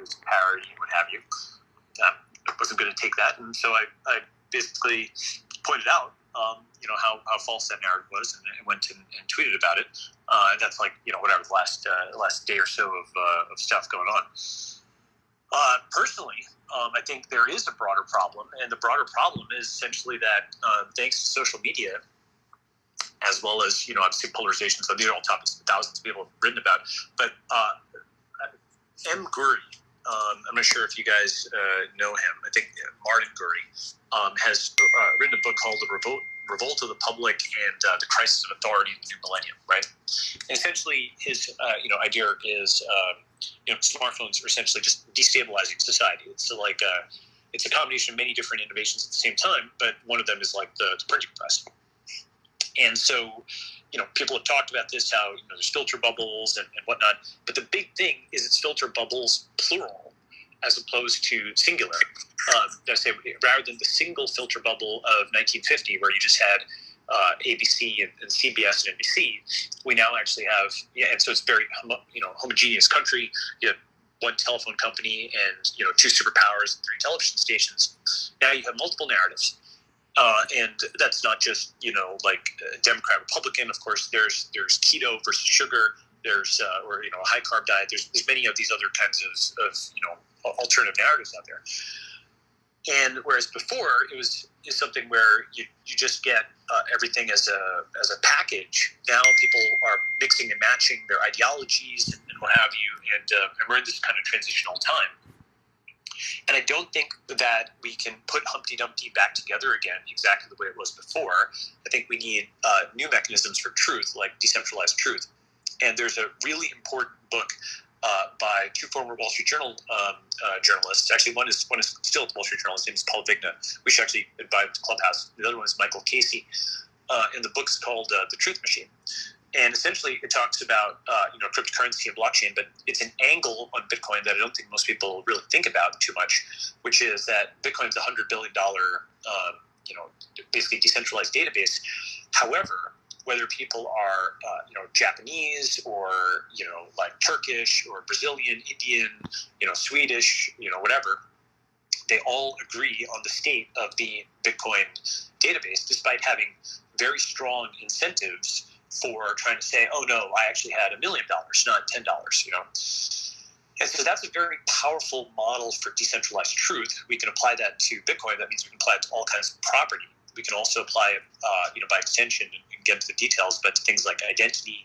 was parody and what have you. I wasn't going to take that, and so I basically pointed out, how false that narrative was, and went and tweeted about it. That's like, whatever, the last day or so of stuff going on. Personally, I think there is a broader problem, and the broader problem is essentially that thanks to social media, as well as, obviously polarization, so these are all topics that thousands of people have written about, but M. Guri, I'm not sure if you guys know him. I think Martin Guri has written a book called The Revolt of the Public and the Crisis of Authority in the New Millennium, right? And essentially his idea is smartphones are essentially just destabilizing society. It's like it's a combination of many different innovations at the same time, but one of them is like the printing press. And so, people have talked about this, how, there's filter bubbles and whatnot. But the big thing is it's filter bubbles plural as opposed to singular. Rather than the single filter bubble of 1950, where you just had ABC and CBS and NBC, we now actually have, and so it's very, homogeneous country. You have one telephone company and, 2 superpowers and 3 television stations. Now you have multiple narratives. And that's not just, Democrat, Republican. Of course, there's keto versus sugar. There's, a high carb diet. There's many of these other kinds of alternative narratives out there. And whereas before is something where you just get everything as a package. Now people are mixing and matching their ideologies and what have you. And we're in this kind of transitional time. And I don't think that we can put Humpty Dumpty back together again exactly the way it was before. I think we need new mechanisms for truth, like decentralized truth. And there's a really important book by 2 former Wall Street Journal journalists. Actually, one is still at the Wall Street Journal. His name is Paul Vigna. We should actually invite him to Clubhouse. The other one is Michael Casey. And the book's called The Truth Machine. And essentially, it talks about cryptocurrency and blockchain, but it's an angle on Bitcoin that I don't think most people really think about too much, which is that Bitcoin's a $100 billion, basically decentralized database. However, whether people are, Japanese or, like Turkish or Brazilian, Indian, Swedish, whatever, they all agree on the state of the Bitcoin database, despite having very strong incentives for trying to say, oh no, I actually had $1 million, not $10, And so that's a very powerful model for decentralized truth. We can apply that to Bitcoin. That means we can apply it to all kinds of property. We can also apply it, by extension and get into the details, but to things like identity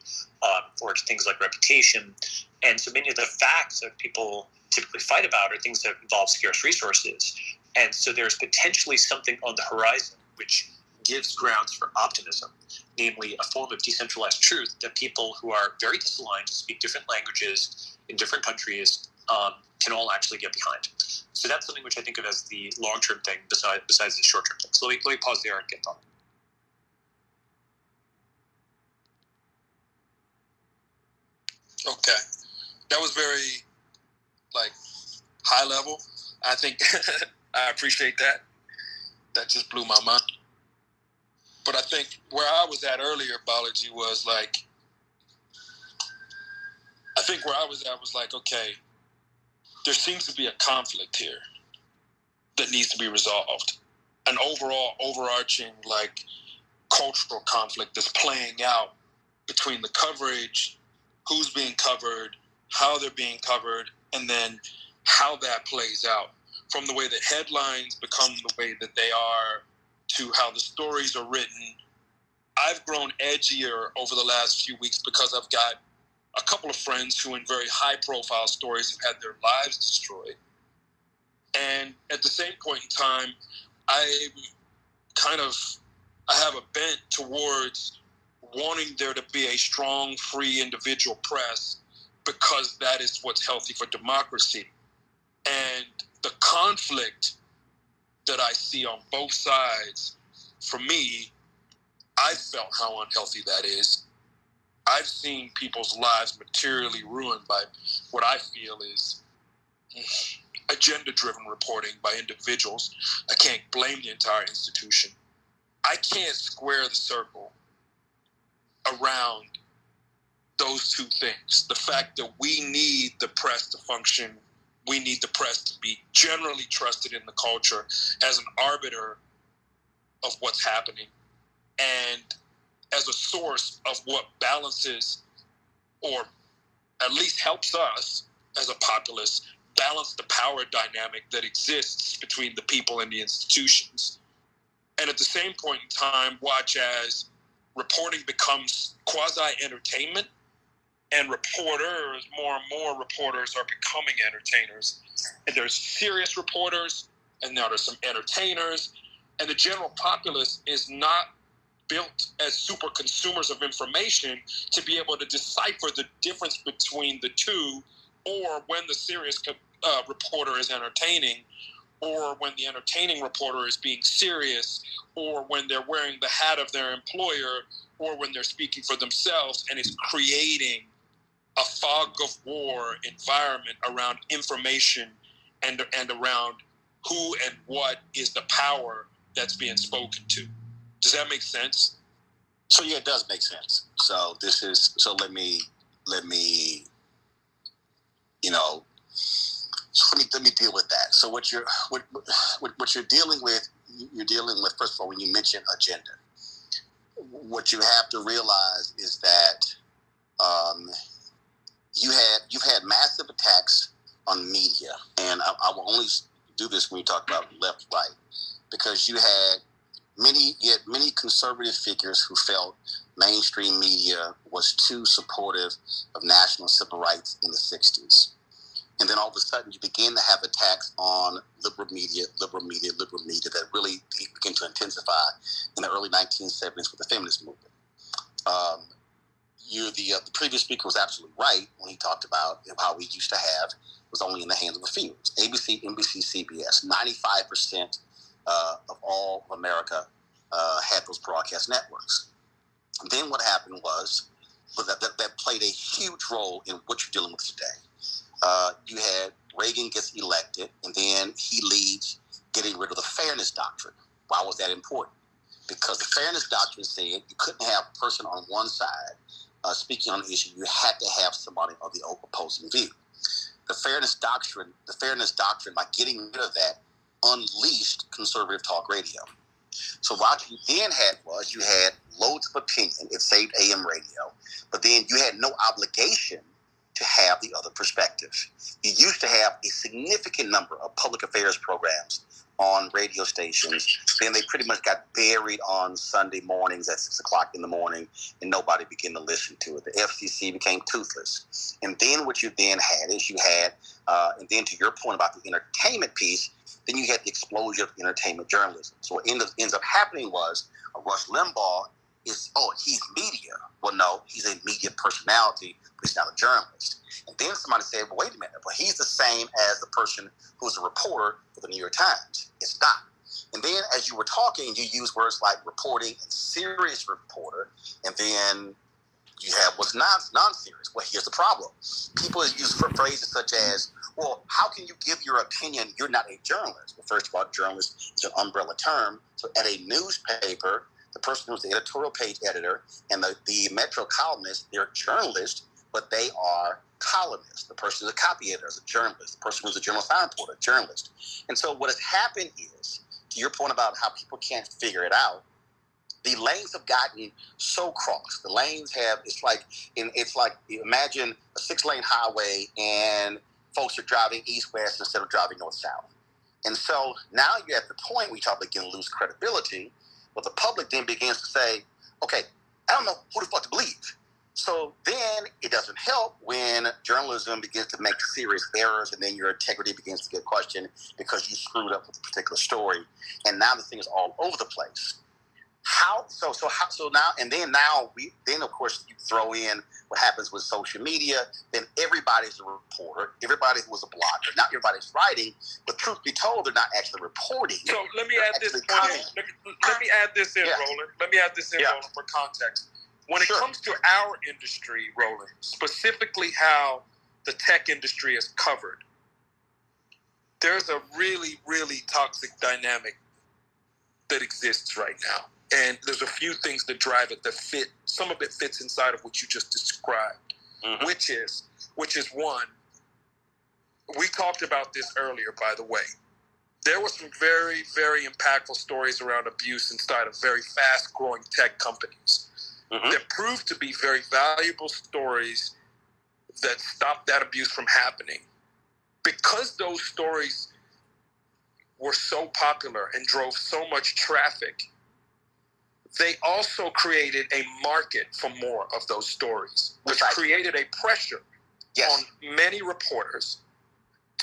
or to things like reputation. And so many of the facts that people typically fight about are things that involve scarce resources. And so there's potentially something on the horizon which gives grounds for optimism, namely a form of decentralized truth that people who are very disaligned, speak different languages in different countries, can all actually get behind. So that's something which I think of as the long-term thing besides the short-term thing. So let me pause there and get thought. Okay. That was very, high level. I think I appreciate that. That just blew my mind. But I think where I was at earlier, Balaji, was okay, there seems to be a conflict here that needs to be resolved. An overall, overarching, cultural conflict that's playing out between the coverage, who's being covered, how they're being covered, and then how that plays out. From the way that headlines become the way that they are, to how the stories are written. I've grown edgier over the last few weeks because I've got a couple of friends who in very high-profile stories have had their lives destroyed. And at the same point in time, I have a bent towards wanting there to be a strong, free individual press because that is what's healthy for democracy. And the conflict that I see on both sides, for me, I felt how unhealthy that is. I've seen people's lives materially ruined by what I feel is agenda-driven reporting by individuals. I can't blame the entire institution. I can't square the circle around those two things. The fact that we need the press to function we need the press to be generally trusted in the culture as an arbiter of what's happening and as a source of what balances or at least helps us as a populace balance the power dynamic that exists between the people and the institutions. And at the same point in time, watch as reporting becomes quasi-entertainment, and reporters, more and more reporters are becoming entertainers. And there's serious reporters, and now there's some entertainers, and the general populace is not built as super consumers of information to be able to decipher the difference between the two, or when the serious reporter is entertaining, or when the entertaining reporter is being serious, or when they're wearing the hat of their employer, or when they're speaking for themselves, and it's creating a fog of war environment around information and around who and what is the power that's being spoken to. Does that make sense? So yeah, it does make sense. So let me deal with that. So what you're dealing with, first of all, when you mention agenda, what you have to realize is that you've had massive attacks on media, and I will only do this when you talk about left, right, because you had many conservative figures who felt mainstream media was too supportive of national civil rights in the 60s. And then all of a sudden you begin to have attacks on liberal media that really begin to intensify in the early 1970s with the feminist movement. The previous speaker was absolutely right when he talked about how we used to have was only in the hands of a few. ABC, NBC, CBS, 95% of all of America had those broadcast networks. And then what happened was that played a huge role in what you're dealing with today. You had Reagan gets elected, and then he leads getting rid of the fairness doctrine. Why was that important? Because the fairness doctrine said you couldn't have a person on one side speaking on an issue. You had to have somebody on the opposing view. The fairness doctrine, by getting rid of that, unleashed conservative talk radio. So what you then had was you had loads of opinion. It saved AM radio, but then you had no obligation to have the other perspective. You used to have a significant number of public affairs programs on radio stations. Then they pretty much got buried on Sunday mornings at 6 o'clock in the morning, and nobody began to listen to it. The FCC became toothless. And then what you then had is and then to your point about the entertainment piece, then you had the explosion of entertainment journalism. So what ends up happening was Rush Limbaugh he's media. Well, no, he's a media personality, but he's not a journalist. And then somebody said, well, wait a minute, but he's the same as the person who's a reporter for the New York Times. It's not. And then as you were talking, you use words like reporting and serious reporter, and then you have what's non-serious. Well, here's the problem. People use phrases such as, well, how can you give your opinion? You're not a journalist. Well, first of all, journalist is an umbrella term. So at a newspaper, the person who's the editorial page editor and the Metro columnist, they're journalists, but they are columnists. The person who's a copy editor is a journalist. The person who's a general science reporter, a journalist. And so what has happened is, to your point about how people can't figure it out, the lanes have gotten so crossed. The lanes have, it's like imagine a 6-lane highway and folks are driving east-west instead of driving north-south. And so now you're at the point where you probably begin to lose credibility, but the public then begins to say, okay, I don't know who the fuck to believe. So then it doesn't help when journalism begins to make serious errors and then your integrity begins to get questioned because you screwed up with a particular story. And now the thing is all over the place. So now of course you throw in what happens with social media, then everybody's a reporter, everybody who was a blogger, not everybody's writing, but truth be told, they're not actually reporting. So let me add this point in. Let me add this in, Roland. Let me add this in, Roland, for context. When it comes to our industry, Roland, specifically how the tech industry is covered, there's a really, really toxic dynamic that exists right now. And there's a few things that drive it that fit. Some of it fits inside of what you just described, which is one, we talked about this earlier, by the way. There were some very, very impactful stories around abuse inside of very fast-growing tech companies that proved to be very valuable stories that stopped that abuse from happening. Because those stories were so popular and drove so much traffic, they also created a market for more of those stories, which created a pressure on many reporters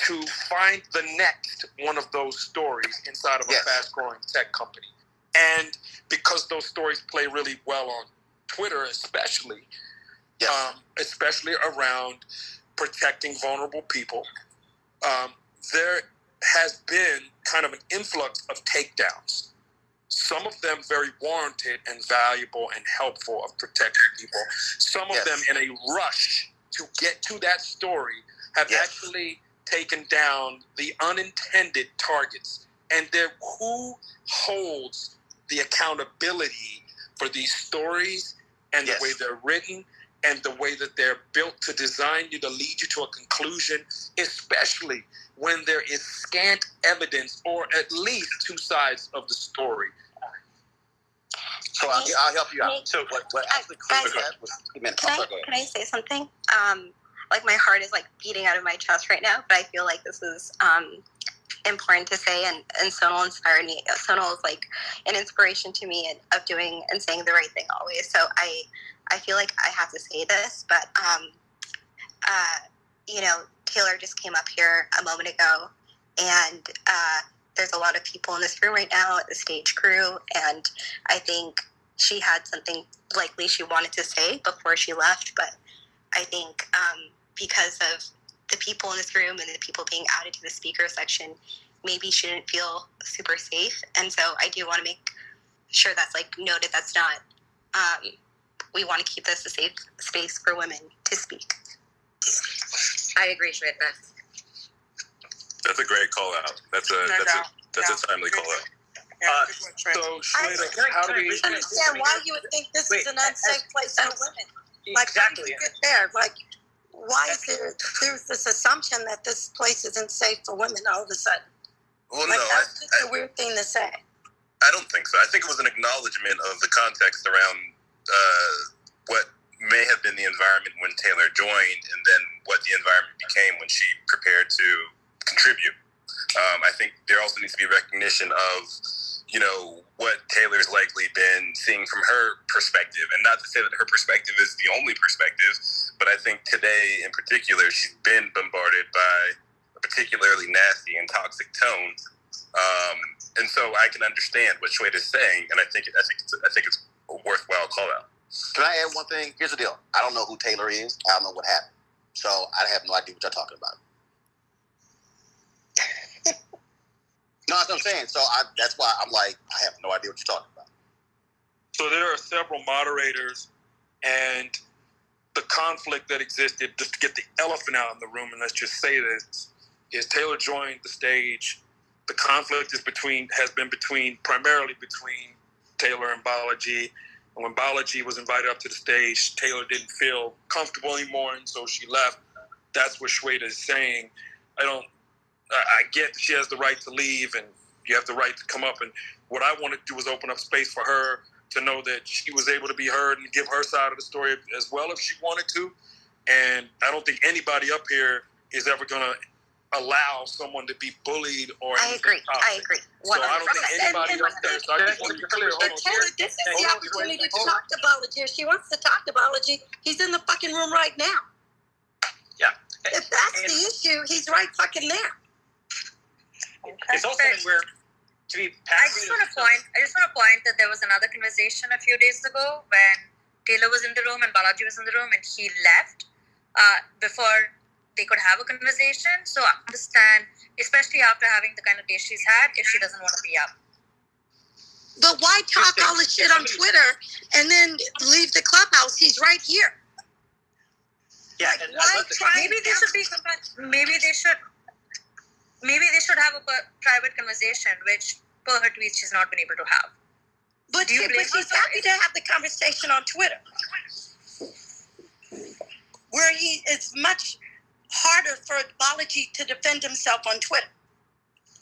to find the next one of those stories inside of a fast-growing tech company. And because those stories play really well on Twitter, especially around protecting vulnerable people, there has been kind of an influx of takedowns. Some of them very warranted and valuable and helpful of protecting people. Some of them in a rush to get to that story have actually taken down the unintended targets. And who holds the accountability for these stories and the way they're written and the way that they're built to design you to lead you to a conclusion, especially when there is scant evidence or at least two sides of the story. So I'll help you out. So what actually guys, can I say something? Like my heart is like beating out of my chest right now, but I feel like this is important to say, and Sonal inspired me. Sonal is like an inspiration to me of doing and saying the right thing always. So I feel like I have to say this, but you know, Taylor just came up here a moment ago, and there's a lot of people in this room right now at the stage crew, and I think she had something likely she wanted to say before she left, but I think because of the people in this room and the people being added to the speaker section, maybe she didn't feel super safe. And so I do want to make sure that's like noted. That's not, we want to keep this a safe space for women to speak. I agree, Shweta. That's a great call out. That's a timely call out. So, Shweta, how do we understand why you would think this is an unsafe place for women? Like, exactly. How do you get there? Like, why is there's this assumption that this place isn't safe for women all of a sudden? Well, like, no, that's just a weird thing to say. I don't think so. I think it was an acknowledgement of the context around what may have been the environment when Taylor joined, and then what the environment became when she prepared to contribute. I think there also needs to be recognition of, you know, what Taylor's likely been seeing from her perspective. And not to say that her perspective is the only perspective, but I think today in particular, she's been bombarded by a particularly nasty and toxic tone. And so I can understand what Shweta's saying, and I think it's a worthwhile call out. Can I add one thing? Here's the deal. I don't know who Taylor is. I don't know what happened. So I have no idea what you're talking about. No, that's what I'm saying. So that's why I'm like, I have no idea what you're talking about. So there are several moderators, and the conflict that existed, just to get the elephant out in the room, and let's just say this, is Taylor joined the stage. The conflict has been primarily between Taylor and Balaji. And when Balaji was invited up to the stage, Taylor didn't feel comfortable anymore, and so she left. That's what Shweta is saying. I get that she has the right to leave, and you have the right to come up. And what I want to do is open up space for her to know that she was able to be heard and give her side of the story as well if she wanted to. And I don't think anybody up here is ever going to allow someone to be bullied or I agree. 100%. So I don't think anybody up there. So I just want to be clear. Taylor, this is the opportunity to talk to Balaji. If she wants to talk to Balaji, he's in the fucking room right now. Yeah. If that's the issue, he's right fucking there. It's also where to be. I just want to point that there was another conversation a few days ago when Taylor was in the room and Balaji was in the room, and he left before they could have a conversation. So I understand, especially after having the kind of day she's had, if she doesn't want to be up. But why talk all this shit on Twitter and then leave the Clubhouse? He's right here. Yeah, like, and maybe they should have a private conversation, which per her tweets she's not been able to have. But she's happy to have the conversation on Twitter, where it's much harder for Balaji to defend himself on Twitter.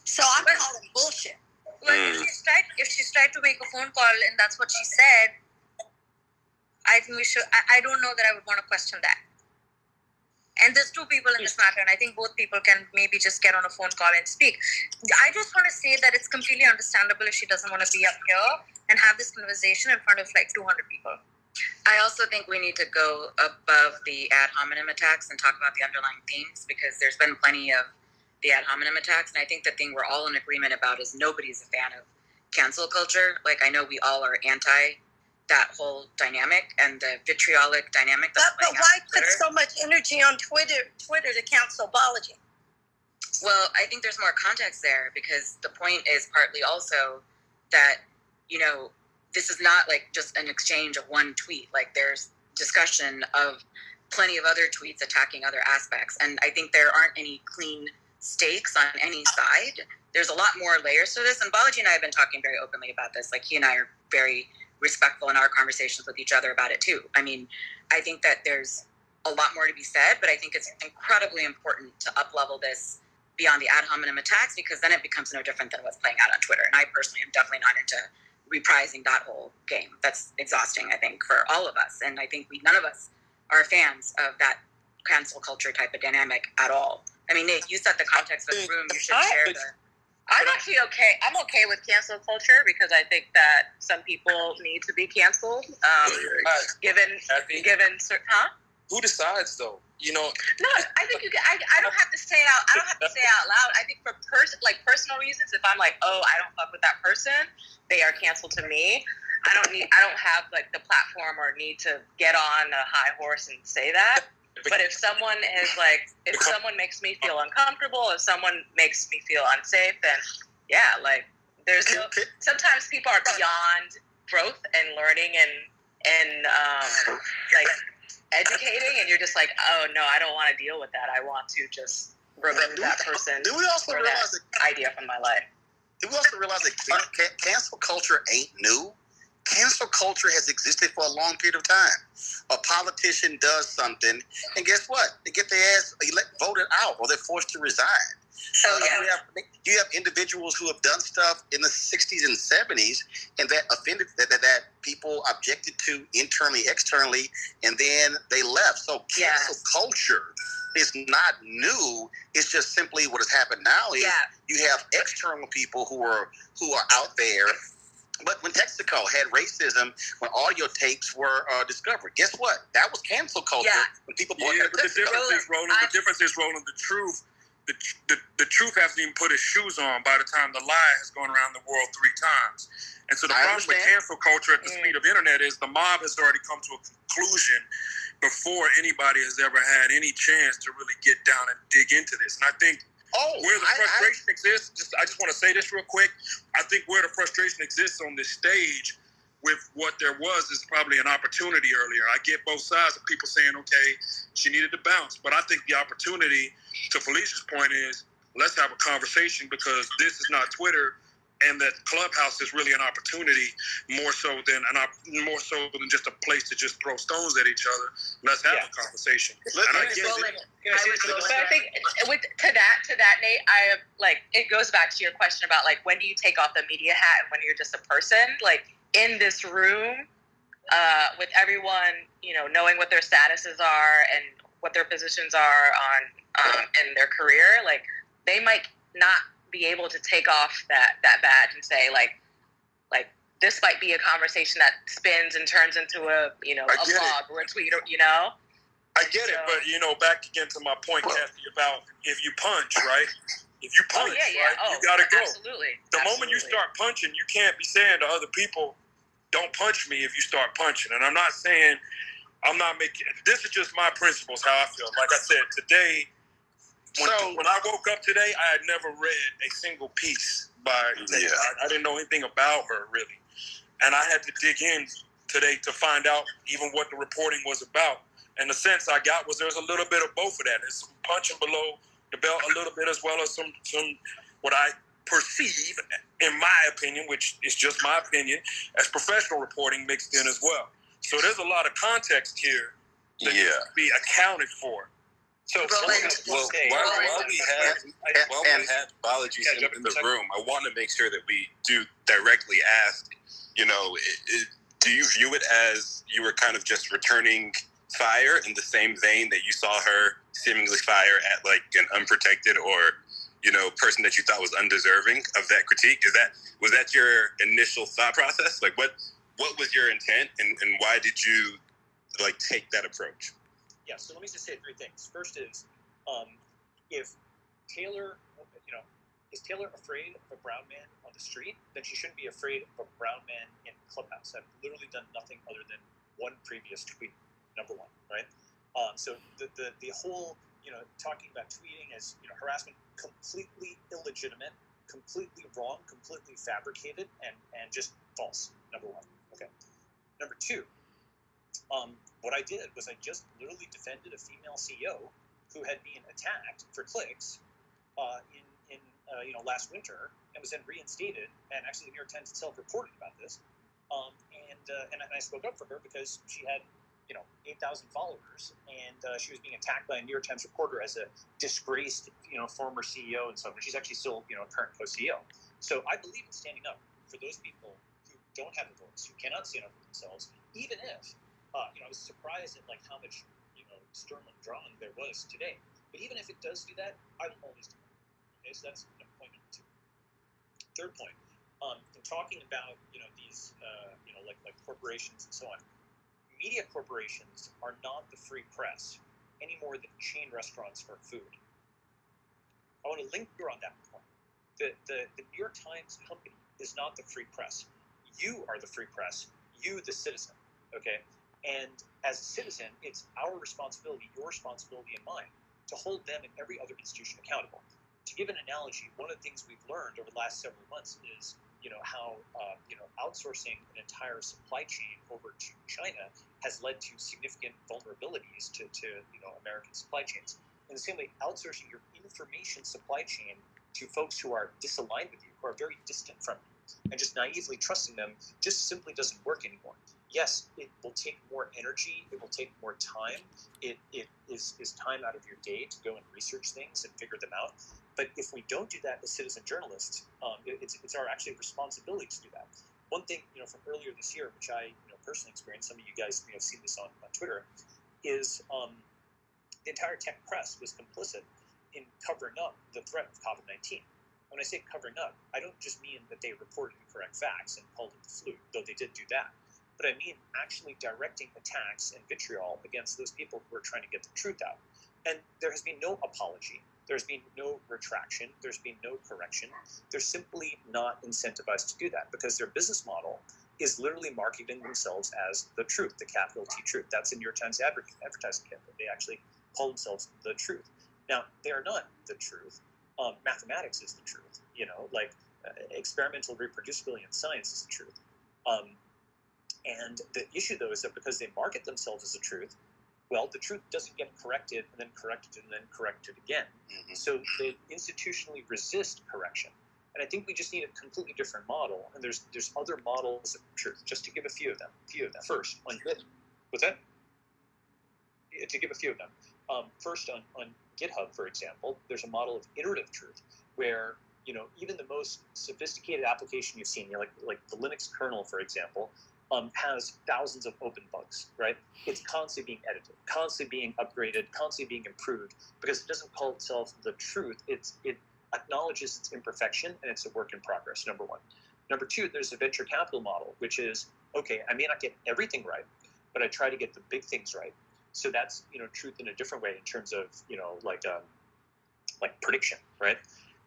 So I'm calling bullshit. Well, if she's tried to make a phone call and that's what she said, I think we should. I don't know that I would want to question that. And there's two people in this matter, and I think both people can maybe just get on a phone call and speak. I just want to say that it's completely understandable if she doesn't want to be up here and have this conversation in front of like 200 people. I also think we need to go above the ad hominem attacks and talk about the underlying themes, because there's been plenty of the ad hominem attacks, and I think the thing we're all in agreement about is nobody's a fan of cancel culture. Like, I know we all are anti that whole dynamic and the vitriolic dynamic that's But why put so much energy on Twitter to cancel Balaji? Well, I think there's more context there, because the point is partly also that, you know, this is not like just an exchange of one tweet. Like, there's discussion of plenty of other tweets attacking other aspects. And I think there aren't any clean stakes on any side. There's a lot more layers to this. And Balaji and I have been talking very openly about this. Like, he and I are very respectful in our conversations with each other about it too. I mean, I think that there's a lot more to be said, but I think it's incredibly important to up-level this beyond the ad hominem attacks, because then it becomes no different than what's playing out on Twitter. And I personally am definitely not into reprising that whole game. That's exhausting, I think, for all of us. And I think none of us are fans of that cancel culture type of dynamic at all. I mean, Nate, you set the context of the room. You should share the... I'm actually okay. I'm okay with cancel culture, because I think that some people need to be canceled. Given, Who decides though? You know. No, I think you can. I don't have to say it out. I don't have to say it out loud. I think for personal reasons, if I'm like, oh, I don't fuck with that person, they are canceled to me. I don't have like the platform or need to get on a high horse and say that. But if someone someone makes me feel uncomfortable, if someone makes me feel unsafe, then yeah, like sometimes people are beyond growth and learning and like educating, and you're just like, oh no, I don't want to deal with that. I want to just remove that person. Do we also realize that idea from my life? Do we also realize that cancel culture ain't new? Cancel culture has existed for a long period of time. A politician does something, and guess what? They get their ass voted out, or they're forced to resign. You have individuals who have done stuff in the 60s and 70s, and that offended that people objected to internally, externally, and then they left. So cancel culture is not new. It's just simply what has happened now is you have external people who are out there. But when Texaco had racism, when audio tapes were discovered, guess what? That was cancel culture. Yeah. When people but the difference is, Roland, the truth. The truth hasn't even put his shoes on by the time the lie has gone around the world 3 times. And so the problem with cancel culture at the speed of internet is the mob has already come to a conclusion before anybody has ever had any chance to really get down and dig into this. And I think where the frustration exists, I just want to say this real quick. I think where the frustration exists on this stage with what there was is probably an opportunity earlier. I get both sides of people saying, okay, she needed to bounce. But I think the opportunity, to Felicia's point, is let's have a conversation, because this is not Twitter, and that Clubhouse is really an opportunity more so than just a place to just throw stones at each other. Let's have a conversation. I think to that, Nate, it goes back to your question about like, when do you take off the media hat and when you're just a person? Like, in this room, with everyone, knowing what their statuses are and what their positions are on in their career, like, they might not be able to take off that badge and say like this might be a conversation that spins and turns into a blog or a tweet, I get it, but back again to my point, Kathy, about if you punch, right? If you punch, you gotta go. Absolutely. The moment you start punching, you can't be saying to other people, "Don't punch me." If you start punching, and I'm not making. This is just my principles, how I feel. Like I said today. When I woke up today, I had never read a single piece by Taylor. I didn't know anything about her, really. And I had to dig in today to find out even what the reporting was about. And the sense I got was there's a little bit of both of that. There's some punching below the belt a little bit, as well as some what I perceive, in my opinion, which is just my opinion, as professional reporting mixed in as well. So there's a lot of context here that needs to be accounted for. So while we had Balaji in the room, I want to make sure that we do directly ask, do you view it as you were kind of just returning fire in the same vein that you saw her seemingly fire at like an unprotected or, person that you thought was undeserving of that critique? Was that your initial thought process? Like what was your intent and why did you like take that approach? Yeah, so let me just say three things. First is, if Taylor, is Taylor afraid of a brown man on the street, then she shouldn't be afraid of a brown man in Clubhouse. I've literally done nothing other than one previous tweet, number one, right? So the whole, talking about tweeting as, harassment, completely illegitimate, completely wrong, completely fabricated, and just false, number one. Okay. Number two, what I did was I just literally defended a female CEO who had been attacked for clicks in last winter and was then reinstated. And actually, the New York Times itself reported about this. And I spoke up for her because she had 8,000 followers, and she was being attacked by a New York Times reporter as a disgraced former CEO and so on. She's actually still a current co-CEO. So I believe in standing up for those people who don't have a voice, who cannot stand up for themselves, even if. I was surprised at how much Sterling drawing there was today. But even if it does do that, I will always do that. Okay, so that's point number two. Third point, in talking about these like corporations and so on, media corporations are not the free press any more than chain restaurants are food. I want to linger on that point. The New York Times company is not the free press. You are the free press. You, the citizen. Okay. And as a citizen, it's our responsibility, your responsibility, and mine, to hold them and every other institution accountable. To give an analogy, one of the things we've learned over the last several months is, how outsourcing an entire supply chain over to China has led to significant vulnerabilities to American supply chains. In the same way, outsourcing your information supply chain to folks who are disaligned with you, who are very distant from you, and just naively trusting them just simply doesn't work anymore. Yes, it will take more energy. It will take more time. It is time out of your day to go and research things and figure them out. But if we don't do that as citizen journalists, it's our actually responsibility to do that. One thing, from earlier this year, which I personally experienced, some of you guys may have seen this on Twitter, is the entire tech press was complicit in covering up the threat of COVID-19. When I say covering up, I don't just mean that they reported incorrect facts and called it the flu, though they did do that. But I mean actually directing attacks and vitriol against those people who are trying to get the truth out. And there has been no apology. There's been no retraction. There's been no correction. They're simply not incentivized to do that because their business model is literally marketing themselves as the truth, the capital T truth. That's in New York Times advertising campaign. They actually call themselves the truth. Now, they are not the truth. Mathematics is the truth. Experimental reproducibility in science is the truth. And the issue, though, is that because they market themselves as the truth, well, the truth doesn't get corrected and then corrected and then corrected again. Mm-hmm. So they institutionally resist correction. And I think we just need a completely different model. And there's other models of truth, just to give a few of them. First, on what's that? To give a few of them. First, on GitHub, for example, there's a model of iterative truth where even the most sophisticated application you've seen, like the Linux kernel, for example, has thousands of open bugs, right? It's constantly being edited, constantly being upgraded, constantly being improved because it doesn't call itself the truth. It acknowledges its imperfection and it's a work in progress, number one. Number two, there's a venture capital model, which is, okay, I may not get everything right, but I try to get the big things right. So that's, truth in a different way in terms of, like prediction, right?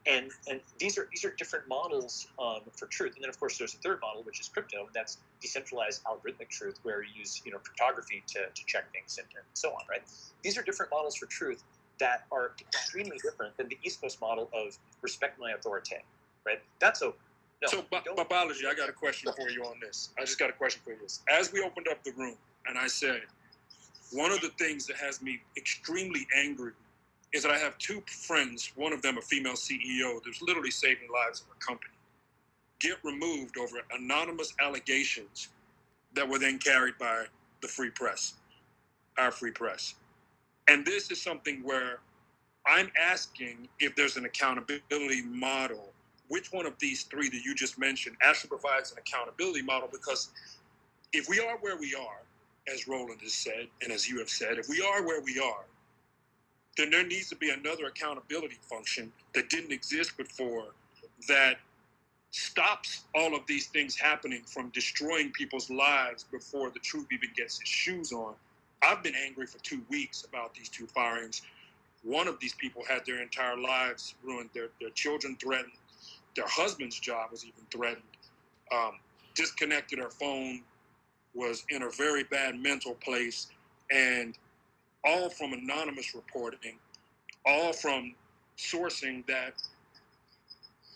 And these are different models for truth. And then, of course, there's a third model, which is crypto, and that's decentralized algorithmic truth, where you use cryptography to check things and so on, right? These are different models for truth that are extremely different than the East Coast model of respect my authority, right? That's over. No, so, Balaji, I got a question for you on this. I just got a question for you. As we opened up the room, and I said, one of the things that has me extremely angry is that I have two friends, one of them a female CEO that's literally saving lives in her company, get removed over anonymous allegations that were then carried by the free press, our free press. And this is something where I'm asking if there's an accountability model. Which one of these three that you just mentioned actually provides an accountability model? Because if we are where we are, as Roland has said, and as you have said, if we are where we are, then there needs to be another accountability function that didn't exist before that stops all of these things happening from destroying people's lives before the truth even gets its shoes on. I've been angry for 2 weeks about these two firings. One of these people had their entire lives ruined, their children threatened, their husband's job was even threatened, disconnected her phone, was in a very bad mental place, and all from anonymous reporting, all from sourcing that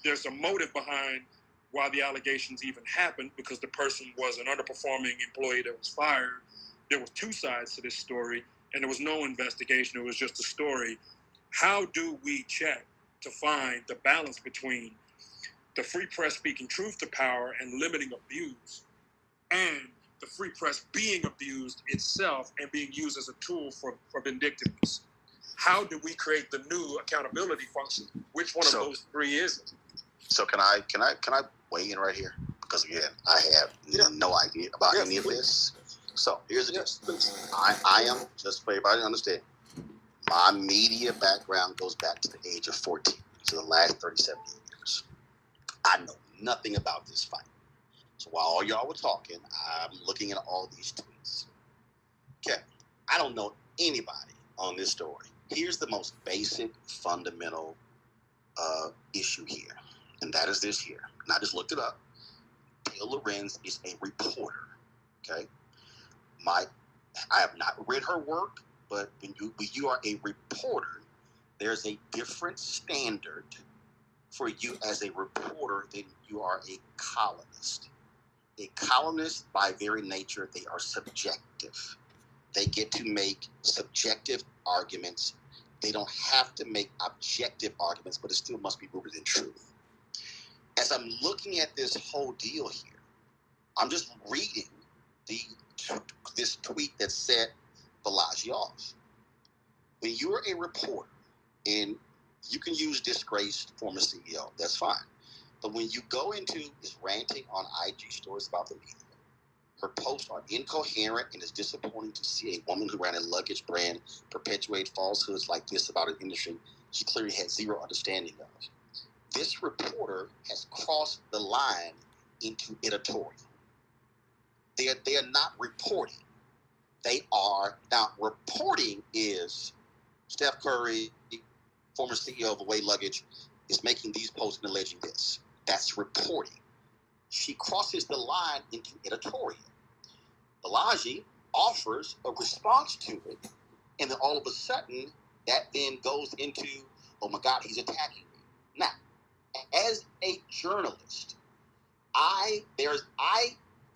there's a motive behind why the allegations even happened, because the person was an underperforming employee that was fired. There was two sides to this story, and there was no investigation. It was just a story. How do we check to find the balance between the free press speaking truth to power and limiting abuse, and the free press being abused itself and being used as a tool for vindictiveness? How do we create the new accountability function? Which one of those three is it? So can I weigh in right here? Because again, I have no idea about any of this. So here's the deal. I am, just for everybody to understand, my media background goes back to the age of 14, to the last 37 years. I know nothing about this fight. So while all y'all were talking, I'm looking at all these tweets. Okay, I don't know anybody on this story. Here's the most basic, fundamental issue here, and that is this here. And I just looked it up. Taylor Lorenz is a reporter. Okay, I have not read her work, but when you are a reporter, there's a different standard for you as a reporter than you are a columnist. A columnist, by very nature, they are subjective. They get to make subjective arguments. They don't have to make objective arguments, but it still must be rooted in truth. As I'm looking at this whole deal here, I'm just reading this tweet that set Balaji off. When you're a reporter, and you can use disgraced former CEO, that's fine. But when you go into this ranting on IG stories about the media, her posts are incoherent, and it's disappointing to see a woman who ran a luggage brand perpetuate falsehoods like this about an industry she clearly had zero understanding of. This reporter has crossed the line into editorial. They are not reporting. They are, now reporting is Steph Curry, former CEO of Away Luggage, is making these posts and alleging this. That's reporting. She crosses the line into editorial. Balaji offers a response to it, and then all of a sudden, that then goes into, oh my God, he's attacking me. Now, as a journalist, I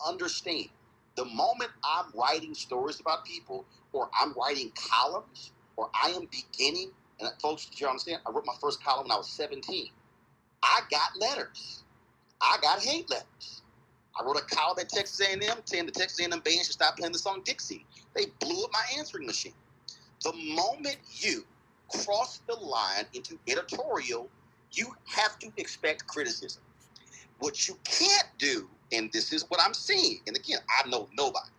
understand the moment I'm writing stories about people, or I'm writing columns, or I am beginning, and folks, you understand, I wrote my first column when I was 17. I got letters. I got hate letters. I wrote a column at Texas A&M saying the Texas A&M band should stop playing the song Dixie. They blew up my answering machine. The moment you cross the line into editorial, you have to expect criticism. What you can't do, and this is what I'm seeing, and again, I know nobody,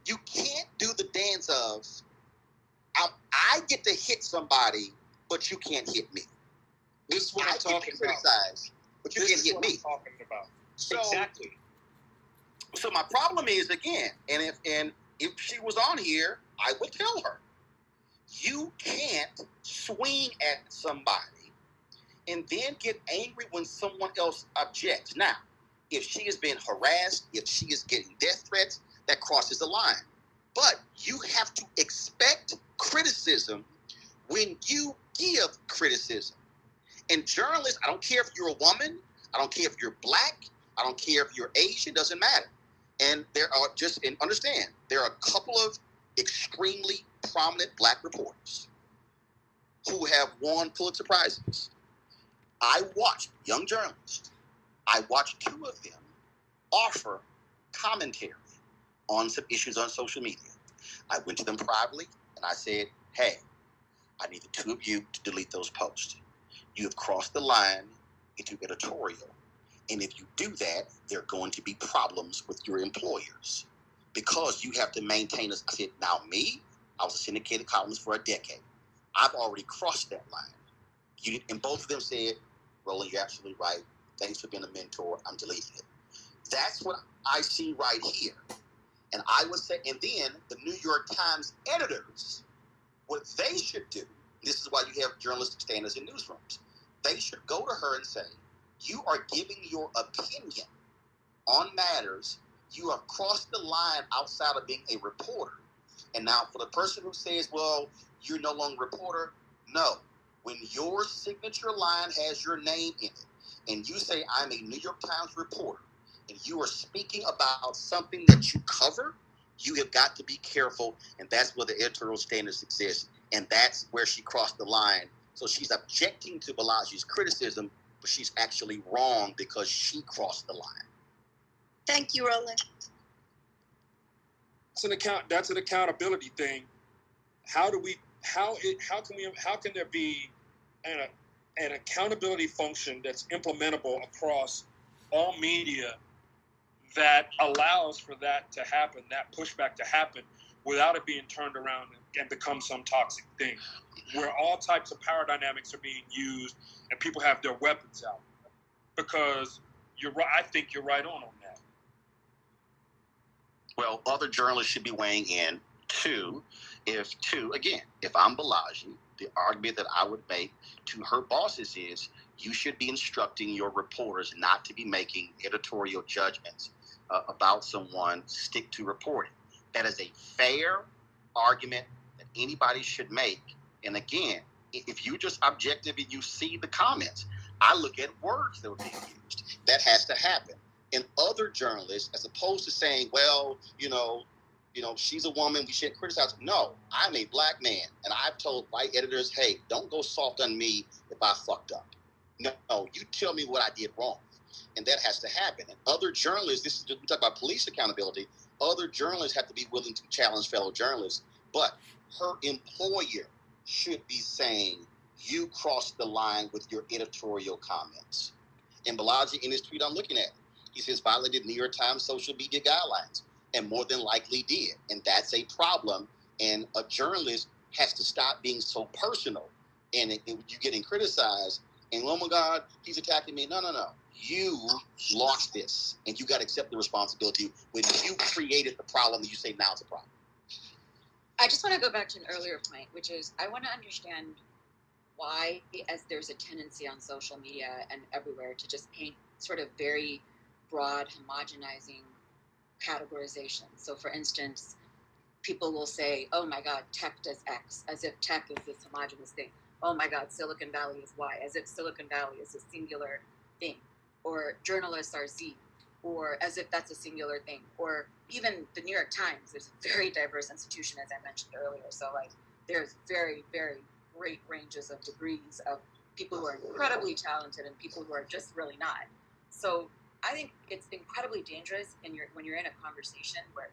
you can't do the dance of, I get to hit somebody, but you can't hit me. This is what I'm talking about. But you can't hit me. Talking about. So, exactly. So my problem is, again, and if she was on here, I would tell her, you can't swing at somebody and then get angry when someone else objects. Now, if she is being harassed, if she is getting death threats, that crosses the line. But you have to expect criticism when you give criticism. And journalists, I don't care if you're a woman, I don't care if you're black, I don't care if you're Asian, doesn't matter. And there are and understand, there are a couple of extremely prominent black reporters who have won Pulitzer Prizes. I watched young journalists. I watched two of them offer commentary on some issues on social media. I went to them privately and I said, hey, I need the two of you to delete those posts. You have crossed the line into editorial. And if you do that, there are going to be problems with your employers because you have to maintain I said, now me, I was a syndicated columnist for a decade. I've already crossed that line. And both of them said, Roland, you're absolutely right. Thanks for being a mentor. I'm deleting it. That's what I see right here. And I would say, and then the New York Times editors, what they should do, this is why you have journalistic standards in newsrooms, they should go to her and say, you are giving your opinion on matters. You have crossed the line outside of being a reporter. And now for the person who says, well, you're no longer a reporter, no. When your signature line has your name in it, and you say, I'm a New York Times reporter, and you are speaking about something that you cover, you have got to be careful, and that's where the editorial standards exist. And that's where she crossed the line. So she's objecting to Balaji's criticism, but she's actually wrong because she crossed the line. Thank you, Roland. That's an accountability thing. How can there be an accountability function that's implementable across all media that allows for that to happen, that pushback to happen, without it being turned around and become some toxic thing, where all types of power dynamics are being used and people have their weapons out? Because you're right. I think you're right on that. Well, other journalists should be weighing in too. If I'm Balaji, the argument that I would make to her bosses is you should be instructing your reporters not to be making editorial judgments about someone. Stick to reporting. That is a fair argument that anybody should make. And again, if you're just objective and you see the comments, I look at words that were being used. That has to happen. And other journalists, as opposed to saying, well, she's a woman, we shouldn't criticize her. No, I'm a black man, and I've told white editors, hey, don't go soft on me if I fucked up. No, you tell me what I did wrong. And that has to happen. And other journalists, we talk about police accountability, other journalists have to be willing to challenge fellow journalists. But her employer should be saying, you crossed the line with your editorial comments. And Balaji, in his tweet I'm looking at, he says violated New York Times social media guidelines, and more than likely did. And that's a problem. And a journalist has to stop being so personal. And you getting criticized, and oh my God, he's attacking me. No. You launched this, and you got to accept the responsibility when you created the problem that you say now is a problem. I just want to go back to an earlier point, which is I want to understand why, as there's a tendency on social media and everywhere to just paint sort of very broad, homogenizing categorization. So, for instance, people will say, oh my God, tech does X, as if tech is this homogenous thing. Oh my God, Silicon Valley is Y, as if Silicon Valley is a singular thing. Or journalists are Z, or as if that's a singular thing. Or even the New York Times, there's a very diverse institution, as I mentioned earlier. So, there's very, very great ranges of degrees of people who are incredibly talented and people who are just really not. So, I think it's incredibly dangerous when you're in a conversation where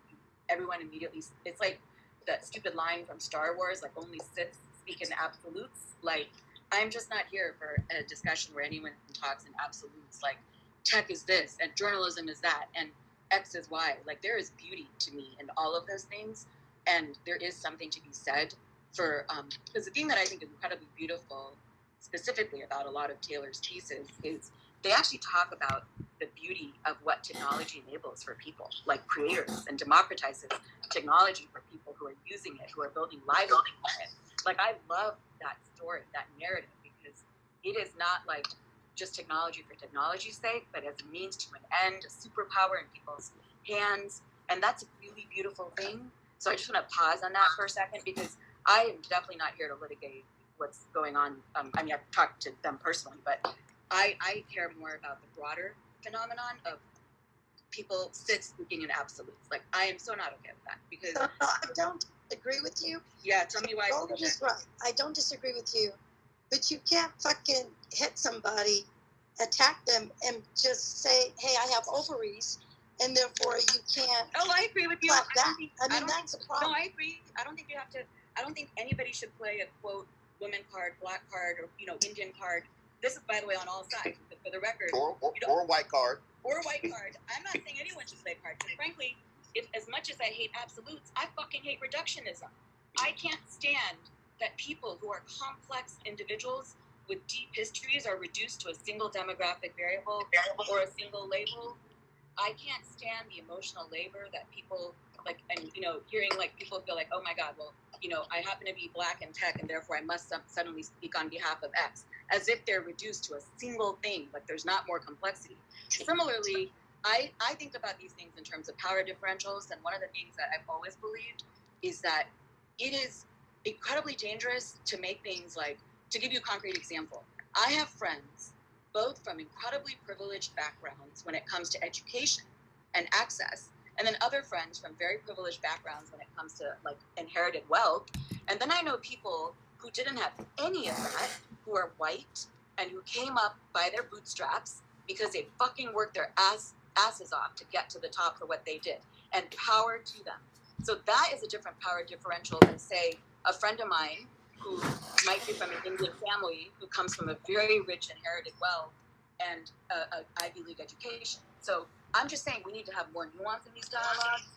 everyone immediately, it's like that stupid line from Star Wars, like only Sith speak in absolutes. Like, I'm just not here for a discussion where anyone talks in absolutes. Like, tech is this, and journalism is that, and X is Y. Like, there is beauty to me in all of those things, and there is something to be said for, because the thing that I think is incredibly beautiful, specifically about a lot of Taylor's pieces, is they actually talk about the beauty of what technology enables for people, like creators, and democratizes technology for people who are using it, who are building livelihoods from it. Like, I love that story, that narrative, because it is not like just technology for technology's sake, but as a means to an end, a superpower in people's hands, and that's a really beautiful thing. So I just want to pause on that for a second, because I am definitely not here to litigate what's going on. I mean, I've talked to them personally, but I care more about the broader phenomenon of people speaking in absolutes. Like, I am so not okay with that, because I don't agree with you. Yeah, tell me why. Roland is right. I don't disagree with you, but you can't fucking hit somebody, attack them, and just say, "Hey, I have ovaries," and therefore you can't. Oh, I agree with you. That's a problem. No, I agree. I don't think you have to I don't think anybody should play a quote women card, black card, or Indian card. This is, by the way, on all sides for the record. Or a white card. Or a white card. I'm not saying anyone should play cards. Because frankly, as much as I hate absolutes, I fucking hate reductionism. I can't stand that people who are complex individuals with deep histories are reduced to a single demographic variable or a single label. I can't stand the emotional labor that people hearing people feel like, oh my God, well, I happen to be black in tech and therefore I must suddenly speak on behalf of X, as if they're reduced to a single thing, like there's not more complexity. Similarly, I think about these things in terms of power differentials, and one of the things that I've always believed is that it is incredibly dangerous to make things to give you a concrete example, I have friends both from incredibly privileged backgrounds when it comes to education and access, and then other friends from very privileged backgrounds when it comes to inherited wealth. And then I know people who didn't have any of that, who are white and who came up by their bootstraps because they fucking worked their asses off to get to the top for what they did, and power to them. So that is a different power differential than, say, a friend of mine who might be from an Indian family who comes from a very rich inherited wealth and an Ivy League education. So I'm just saying we need to have more nuance in these dialogues,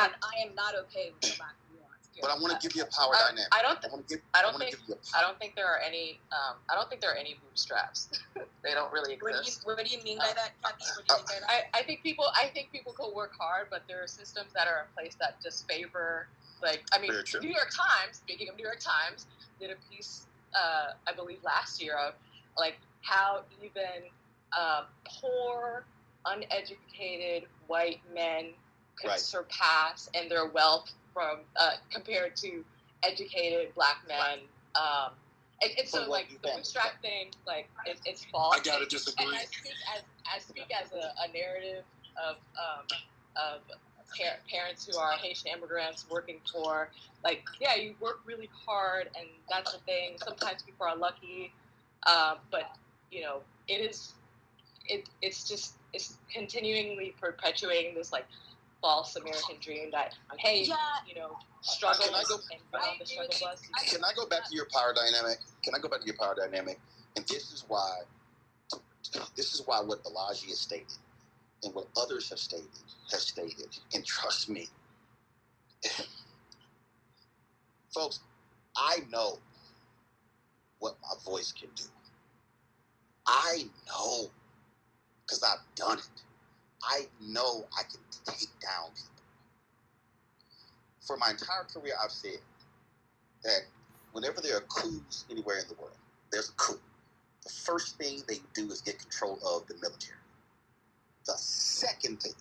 and I am not okay with the lack of nuance. But I want to give you a power dynamic. I don't think there are any bootstraps. They don't really exist. What do you mean by that, Kathy? What do you mean by that? I think people can work hard, but there are systems that are in place that disfavor. New York Times. Speaking of New York Times, did a piece I believe last year of how even poor, uneducated white men could surpass in their wealth from compared to educated black men. And so the bootstrap thing, it's false. I gotta disagree. And I speak as a narrative of parents who are Haitian immigrants working for, you work really hard, and that's the thing. Sometimes people are lucky, but it's continually perpetuating this false American dream that struggle and beyond the struggle bus. Can I go back to your power dynamic? And this is why what Balaji has stated and what others have stated, and trust me, folks, I know what my voice can do. I know, because I've done it. I know I can take down people. For my entire career, I've said that whenever there are coups anywhere in the world, there's a coup. The first thing they do is get control of the military. The second thing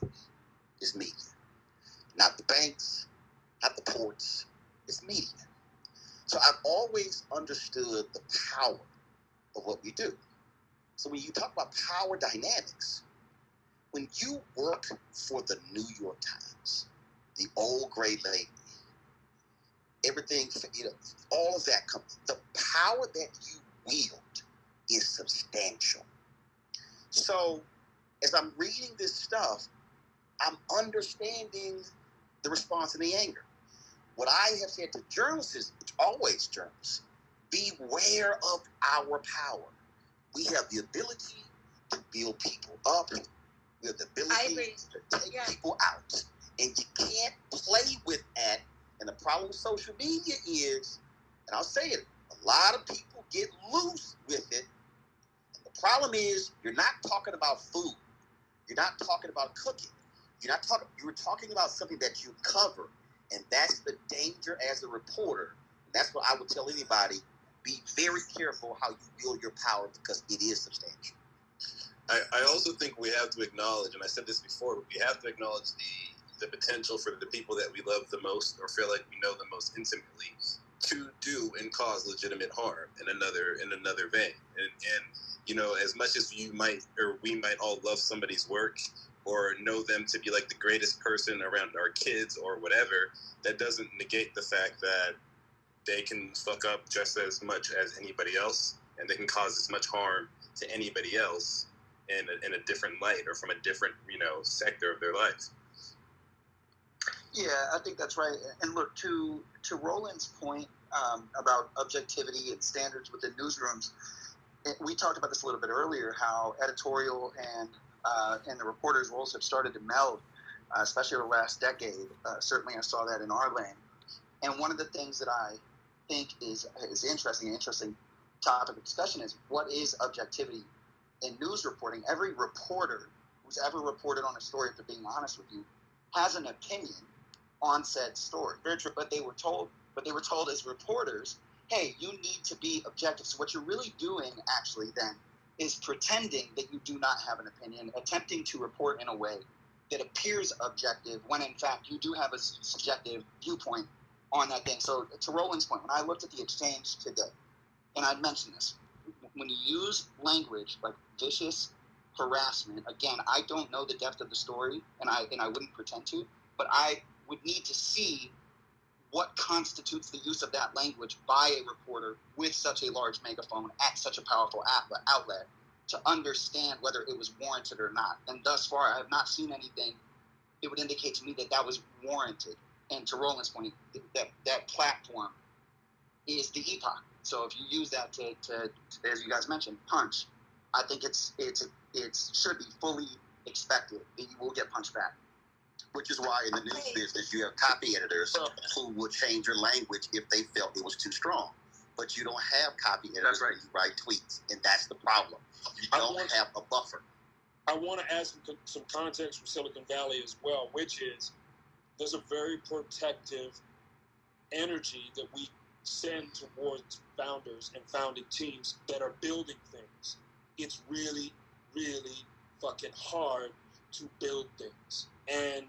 is media. Not the banks, not the ports, it's media. So I've always understood the power of what we do. So when you talk about power dynamics, when you work for the New York Times, the old gray lady, everything, all of that comes, the power that you wield is substantial. So as I'm reading this stuff, I'm understanding the response and the anger. What I have said to journalists is, always journalists, beware of our power. We have the ability to build people up. We have the ability to take people out. And you can't play with that. And the problem with social media is, and I'll say it, a lot of people get loose with it. And the problem is, you're not talking about food. You're not talking about cooking. You're talking about something that you cover. And that's the danger as a reporter. And that's what I would tell anybody. Be very careful how you build your power, because it is substantial. I also think we have to acknowledge, and I said this before, but we have to acknowledge the potential for the people that we love the most or feel like we know the most intimately to do and cause legitimate harm in another vein. And as much as we might all love somebody's work or know them to be the greatest person around our kids or whatever, that doesn't negate the fact that they can fuck up just as much as anybody else, and they can cause as much harm to anybody else in a different light or from a different sector of their life. Yeah, I think that's right. And look, to Roland's point about objectivity and standards within newsrooms, we talked about this a little bit earlier, how editorial and the reporters' roles have started to meld, especially over the last decade. Certainly I saw that in our lane. And one of the things that I think is interesting topic of discussion is, what is objectivity in news reporting? Every reporter who's ever reported on a story, if they're being honest with you, has an opinion on said story. But they were told as reporters, hey, you need to be objective. So what you're really doing actually then is pretending that you do not have an opinion, attempting to report in a way that appears objective when in fact you do have a subjective viewpoint on that thing. So to Roland's point, when I looked at the exchange today, and I'd mentioned this, when you use language like vicious harassment, again, I don't know the depth of the story, and I wouldn't pretend to, but I would need to see what constitutes the use of that language by a reporter with such a large megaphone at such a powerful outlet to understand whether it was warranted or not. And thus far, I have not seen anything that would indicate to me that that was warranted. And to Roland's point, that platform is the epoch. So if you use that to as you guys mentioned, punch, I think it should be fully expected that you will get punched back. Which is why in the news business you have copy editors who will change your language if they felt it was too strong. But you don't have copy editors who write tweets, and that's the problem. You don't have a buffer. I want to add some context from Silicon Valley as well, which is there's a very protective energy that we send towards founders and founding teams that are building things. It's really, really fucking hard to build things. And